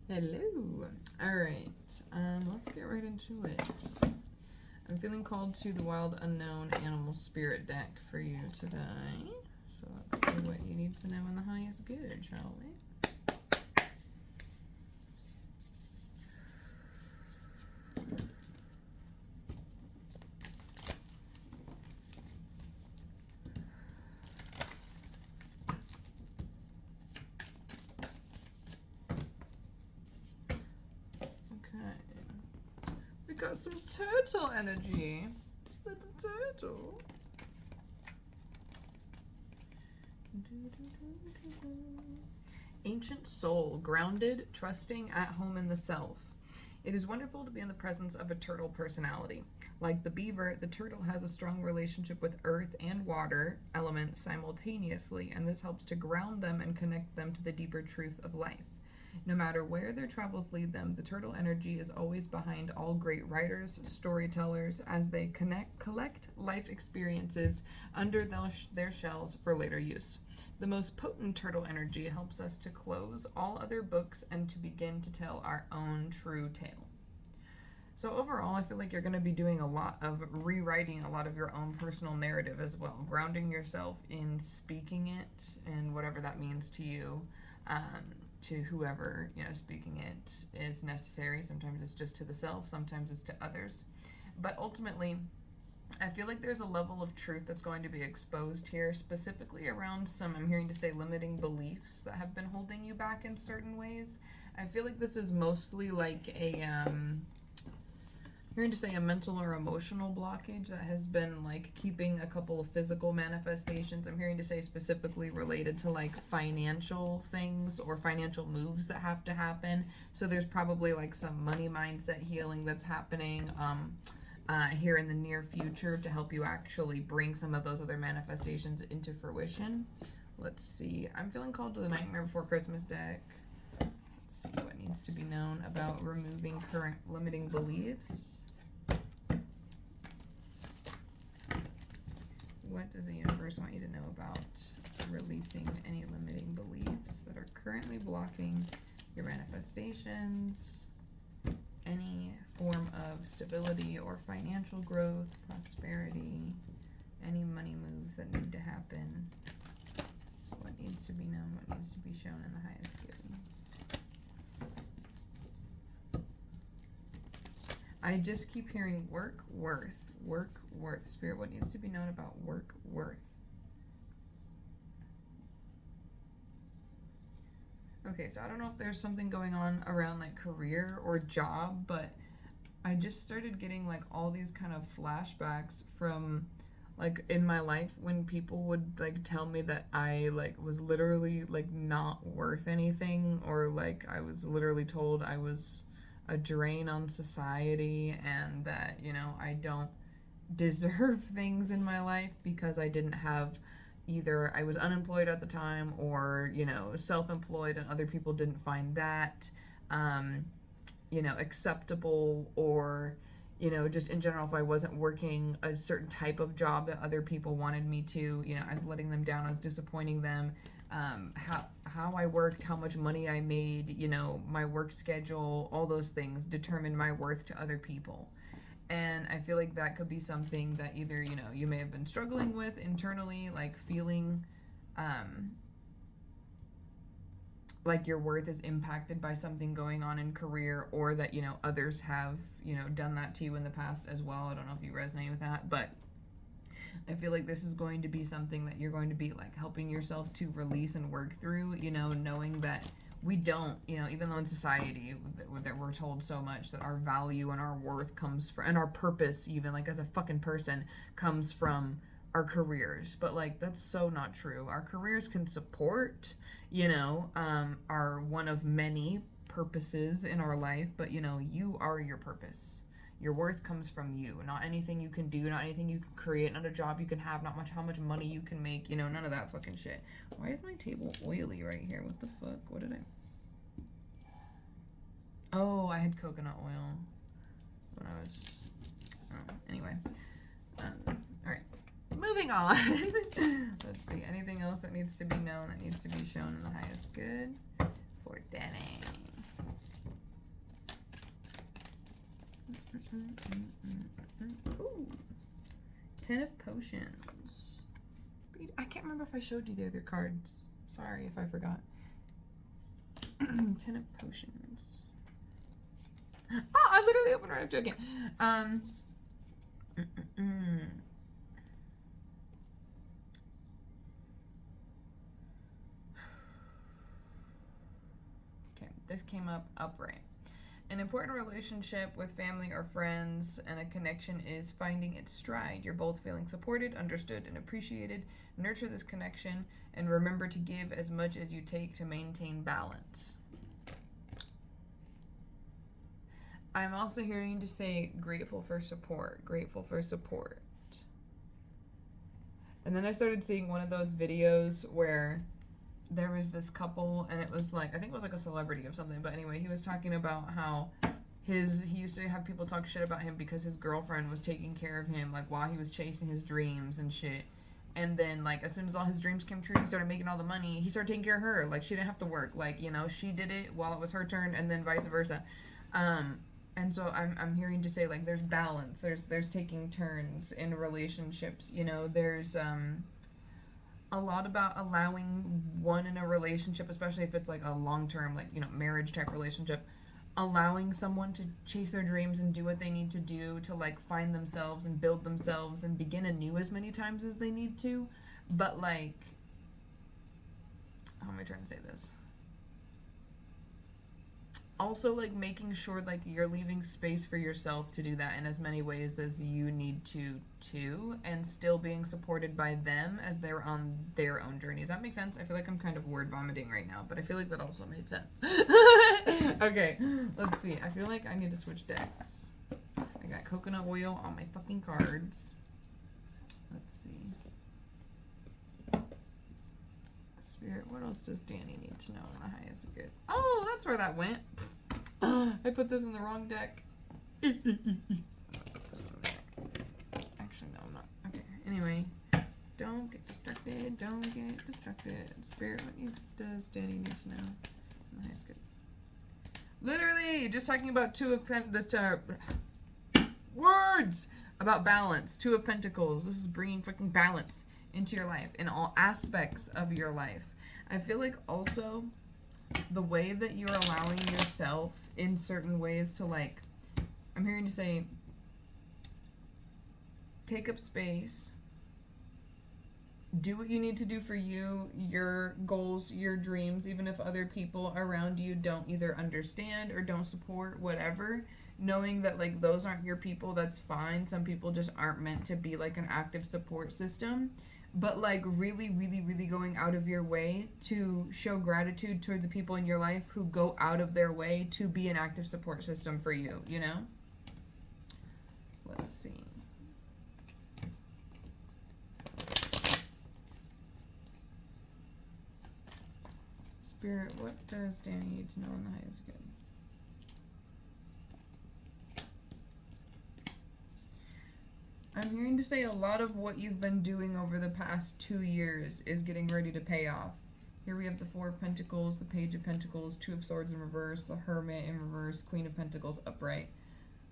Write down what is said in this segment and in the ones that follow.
Hello. All right. Let's get right into it. I'm feeling called to the Wild Unknown Animal Spirit deck for you today. So let's see what you need to know in the highest good, shall we? Okay. We got some turtle energy. Little turtle. Ancient soul, grounded, trusting, at home in the self. It is wonderful to be in the presence of a turtle personality. Like the beaver, the turtle has a strong relationship with earth and water elements simultaneously, and this helps to ground them and connect them to the deeper truths of life. No matter where their travels lead them, the turtle energy is always behind all great writers, storytellers, as they collect life experiences under their shells for later use. The most potent turtle energy helps us to close all other books and to begin to tell our own true tale. So overall, I feel like you're going to be doing a lot of rewriting a lot of your own personal narrative as well, grounding yourself in speaking it and whatever that means to you. To whoever, speaking it is necessary. Sometimes it's just to the self, sometimes it's to others. But ultimately, I feel like there's a level of truth that's going to be exposed here, specifically around some, I'm hearing to say, limiting beliefs that have been holding you back in certain ways. I feel like this is mostly like hearing to say a mental or emotional blockage that has been like keeping a couple of physical manifestations. I'm hearing to say specifically related to like financial things or financial moves that have to happen. So there's probably like some money mindset healing that's happening here in the near future to help you actually bring some of those other manifestations into fruition. Let's see. I'm feeling called to the Nightmare Before Christmas deck. Let's see what needs to be known about removing current limiting beliefs. What does the universe want you to know about releasing any limiting beliefs that are currently blocking your manifestations, any form of stability or financial growth, prosperity, any money moves that need to happen? What needs to be known, what needs to be shown in the highest good? I just keep hearing work, worth. Work, worth. Spirit, what needs to be known about work, worth? Okay, so I don't know if there's something going on around like career or job, but I just started getting like all these kind of flashbacks from like in my life when people would like tell me that I like was literally like not worth anything, or like I was literally told I was a drain on society and that, I don't deserve things in my life because I didn't have either I was unemployed at the time or, self-employed and other people didn't find that, acceptable, or, just in general, if I wasn't working a certain type of job that other people wanted me to, I was letting them down, I was disappointing them. How I worked, how much money I made, my work schedule, all those things determined my worth to other people. And I feel like that could be something that either, you may have been struggling with internally, like feeling like your worth is impacted by something going on in career, or that, others have, done that to you in the past as well. I don't know if you resonate with that, but I feel like this is going to be something that you're going to be like helping yourself to release and work through, knowing that we don't, even though in society that we're told so much that our value and our worth comes from, and our purpose, even like as a fucking person, comes from our careers. But like, that's so not true. Our careers can support, are one of many purposes in our life, but you are your purpose. Your worth comes from you, not anything you can do, not anything you can create, not a job you can have, not much how much money you can make, none of that fucking shit. Why is my table oily right here? What the fuck? What did I... Oh, I had coconut oil when I was... Oh, anyway. Alright. Moving on. Let's see. Anything else that needs to be known, that needs to be shown in the highest good for Dani? Ooh. 10 of Potions. I can't remember if I showed you the other cards. Sorry if I forgot. 10 of Potions. Oh, I literally opened right up to it again. Okay, this came up upright. An important relationship with family or friends and a connection is finding its stride. You're both feeling supported, understood, and appreciated. Nurture this connection and remember to give as much as you take to maintain balance. I'm also hearing to say grateful for support. Grateful for support. And then I started seeing one of those videos where there was this couple, and it was like, I think it was like a celebrity of something, but anyway, he was talking about how he used to have people talk shit about him because his girlfriend was taking care of him, like, while he was chasing his dreams and shit. And then, like, as soon as all his dreams came true, he started making all the money. He started taking care of her. Like, she didn't have to work. Like, you know, she did it while it was her turn, and then vice versa. And so I'm hearing to say, like, there's balance. There's taking turns in relationships. You know, there's a lot about allowing one in a relationship, especially if it's like a long-term, like, you know, marriage type relationship, allowing someone to chase their dreams and do what they need to do to, like, find themselves and build themselves and begin anew as many times as they need to. But, like, how am I trying to say this? Also, like, making sure, like, you're leaving space for yourself to do that in as many ways as you need to, too, and still being supported by them as they're on their own journey. Does that make sense? I feel like I'm kind of word vomiting right now, but I feel like that also made sense. Okay, let's see. I feel like I need to switch decks. I got coconut oil on my fucking cards. Let's see. Spirit, what else does Dani need to know on the highest good? Oh, that's where that went. I put this in the wrong deck. Actually, no, I'm not. Okay, anyway. Don't get distracted. Don't get distracted. Spirit, what does Dani need to know on the highest good? Literally, just talking about words about balance. 2 of Pentacles. This is bringing fucking balance into your life, in all aspects of your life. I feel like also the way that you're allowing yourself in certain ways to, like, I'm hearing to say, take up space, do what you need to do for you, your goals, your dreams, even if other people around you don't either understand or don't support, whatever. Knowing that, like, those aren't your people, that's fine. Some people just aren't meant to be, like, an active support system. But, like, really, really, really going out of your way to show gratitude towards the people in your life who go out of their way to be an active support system for you, you know? Let's see. Spirit, what does Dani need to know on the highest good? I'm hearing to say a lot of what you've been doing over the past 2 years is getting ready to pay off. Here we have the 4 of Pentacles, the Page of Pentacles, 2 of Swords in reverse, the Hermit in reverse, Queen of Pentacles upright.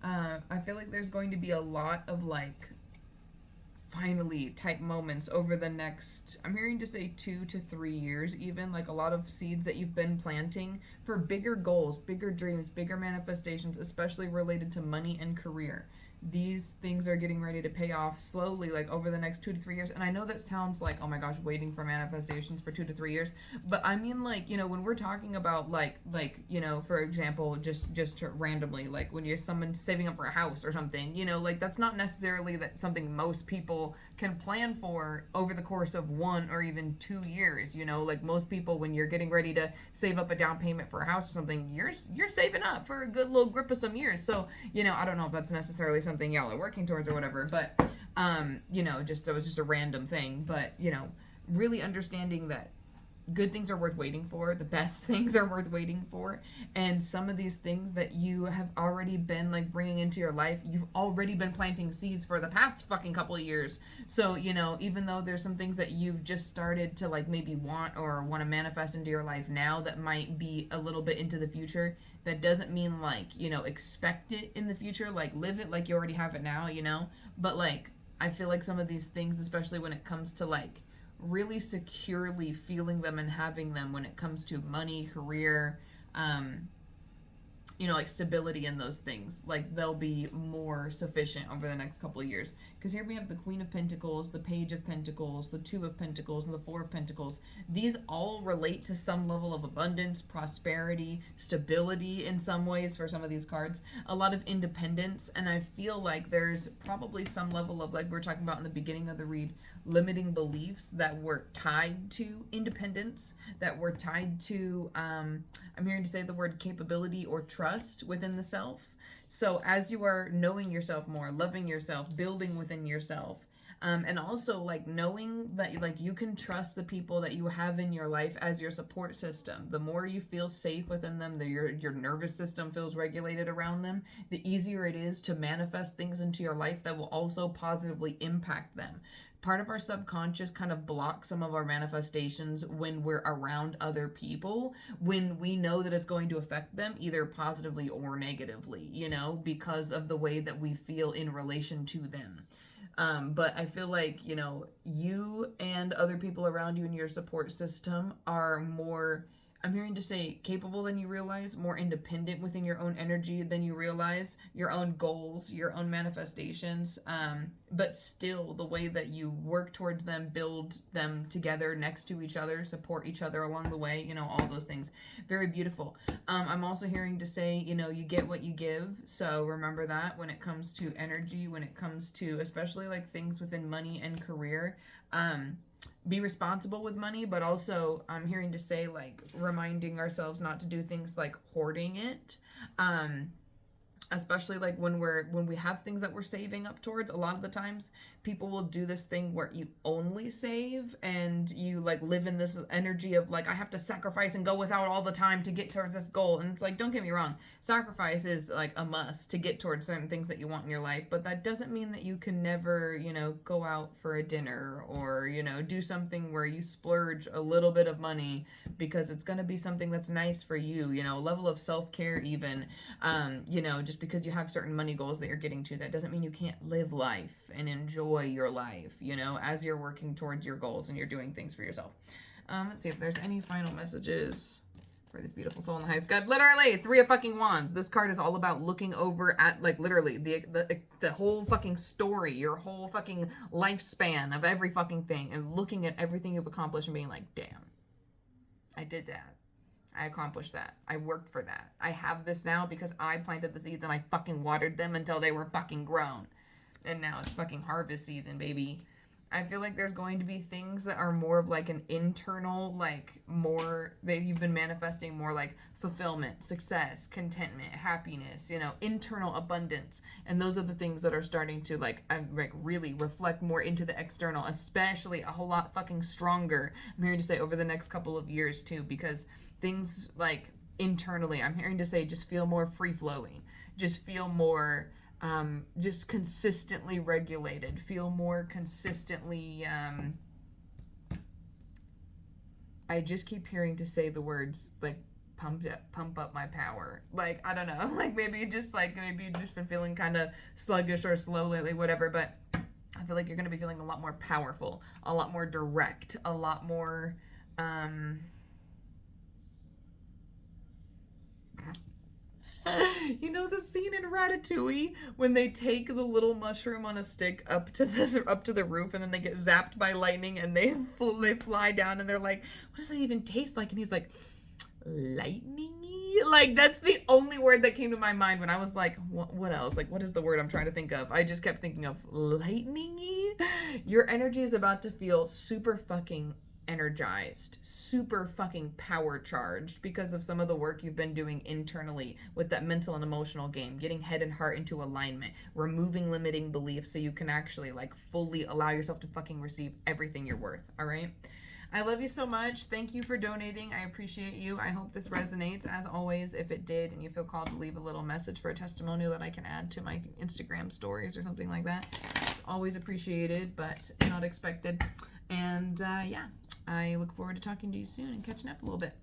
I feel like there's going to be a lot of, like, finally type moments over the next, I'm hearing to say 2 to 3 years even, like a lot of seeds that you've been planting for bigger goals, bigger dreams, bigger manifestations, especially related to money and career. These things are getting ready to pay off slowly, like over the next 2 to 3 years. And I know that sounds like, oh my gosh, waiting for manifestations for 2 to 3 years. But I mean, like, you know, when we're talking about like, you know, for example, just randomly, like when you're someone saving up for a house or something, you know, like that's not necessarily that something most people can plan for over the course of 1 or even 2 years. You know, like most people, when you're getting ready to save up a down payment for a house or something, you're saving up for a good little grip of some years. So, you know, I don't know if that's necessarily something y'all are working towards or whatever, but you know, just it was just a random thing. But you know, really understanding that good things are worth waiting for. The best things are worth waiting for. And some of these things that you have already been like bringing into your life, you've already been planting seeds for the past fucking couple of years. So, you know, even though there's some things that you've just started to like maybe want or want to manifest into your life now that might be a little bit into the future, that doesn't mean like, you know, expect it in the future, like live it like you already have it now, you know? But like, I feel like some of these things, especially when it comes to like really securely feeling them and having them when it comes to money, career, you know, like stability in those things, like they'll be more sufficient over the next couple of years. Because here we have the Queen of Pentacles, the Page of Pentacles, the Two of Pentacles, and the Four of Pentacles. These all relate to some level of abundance, prosperity, stability in some ways for some of these cards, a lot of independence. And I feel like there's probably some level of, like we were talking about in the beginning of the read, limiting beliefs that were tied to independence, that were tied to, I'm hearing to say the word capability or trust within the self. So as you are knowing yourself more, loving yourself, building within yourself, and also like knowing that like you can trust the people that you have in your life as your support system. The more you feel safe within them, your nervous system feels regulated around them, the easier it is to manifest things into your life that will also positively impact them. Part of our subconscious kind of blocks some of our manifestations when we're around other people, when we know that it's going to affect them either positively or negatively, you know, because of the way that we feel in relation to them. But I feel like, you know, you and other people around you in your support system are more, I'm hearing to say, capable than you realize, more independent within your own energy than you realize, your own goals, your own manifestations, but still the way that you work towards them, build them together next to each other, support each other along the way, you know, all those things. Very beautiful. I'm also hearing to say, you know, you get what you give. So remember that when it comes to energy, when it comes to especially like things within money and career, be responsible with money, but also I'm hearing to say like reminding ourselves not to do things like hoarding it. Especially like when we have things that we're saving up towards, a lot of the times people will do this thing where you only save and you like live in this energy of like, I have to sacrifice and go without all the time to get towards this goal. And it's like, don't get me wrong, sacrifice is like a must to get towards certain things that you want in your life, but that doesn't mean that you can never, you know, go out for a dinner or, you know, do something where you splurge a little bit of money because it's going to be something that's nice for you, you know, a level of self-care even, you know, just because you have certain money goals that you're getting to, that doesn't mean you can't live life and enjoy your life, you know, as you're working towards your goals and you're doing things for yourself. Let's see if there's any final messages for this beautiful soul in the highest good. Literally, Three of fucking Wands. This card is all about looking over at, like, literally the whole fucking story, your whole fucking lifespan of every fucking thing, and looking at everything you've accomplished and being like, damn, I did that. I accomplished that. I worked for that. I have this now because I planted the seeds and I fucking watered them until they were fucking grown. And now it's fucking harvest season, baby. I feel like there's going to be things that are more of like an internal, like more that you've been manifesting, more like fulfillment, success, contentment, happiness, you know, internal abundance. And those are the things that are starting to like really reflect more into the external, especially a whole lot fucking stronger. I'm hearing to say over the next couple of years too, because things like internally, I'm hearing to say just feel more free flowing, just feel more just consistently regulated, feel more consistently, I just keep hearing to say the words like pump up my power. Like, I don't know, like maybe you've just been feeling kind of sluggish or slow lately, whatever, but I feel like you're going to be feeling a lot more powerful, a lot more direct, a lot more, you know the scene in Ratatouille when they take the little mushroom on a stick up to the roof and then they get zapped by lightning and they fly down and they're like, what does that even taste like? And he's like, lightningy? Like, that's the only word that came to my mind when I was like, what else? Like, what is the word I'm trying to think of? I just kept thinking of lightningy. Your energy is about to feel super fucking energized, super fucking power charged because of some of the work you've been doing internally with that mental and emotional game, getting head and heart into alignment, removing limiting beliefs so you can actually like fully allow yourself to fucking receive everything you're worth. All right. I love you so much. Thank you for donating. I appreciate you. I hope this resonates. As always, if it did and you feel called to leave a little message for a testimonial that I can add to my Instagram stories or something like that, it's always appreciated, but not expected. And yeah, I look forward to talking to you soon and catching up a little bit.